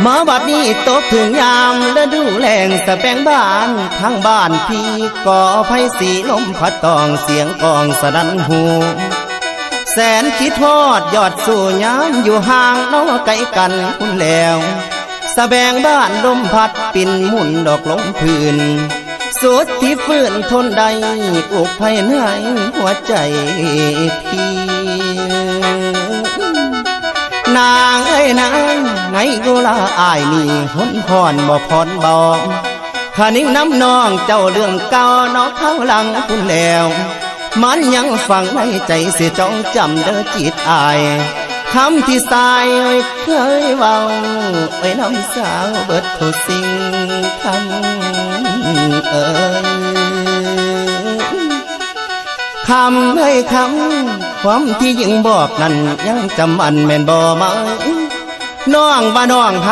มาบัดนี้ตกถึงยามฤดูแล้งสะแปงบ้านทางบ้านพี่ก่อไฟสีลมพัดตองเสียงกองสนั่นหูแสนคิดทอดยอดสู่ยามอยู่ห่างน้องไกลกันคุณแล้วสะแบงบ้านลมพัดปิ่นหมุนดอกลงพื้นสุดที่ฟื้นทนใดอุกภายในหัวใจพี่นางเอ้ยนางไงกูละอายนี่หนพรบ่พรบอกข้านิ่งน้ำน้องเจ้าเรื่องเก่านอกข้างหลังคุณแล้วมันยังฝังในใจเสียจ้องจำเด้อจิตอายคำที่สายเคยเว้าไว้น้ำสาวเบิดทุกสิ่งคำคำเอ้ยคำความที่ยิ่งบอกนั้นยังจำอันแม่นบ่มาน้องว่าน้องฮัก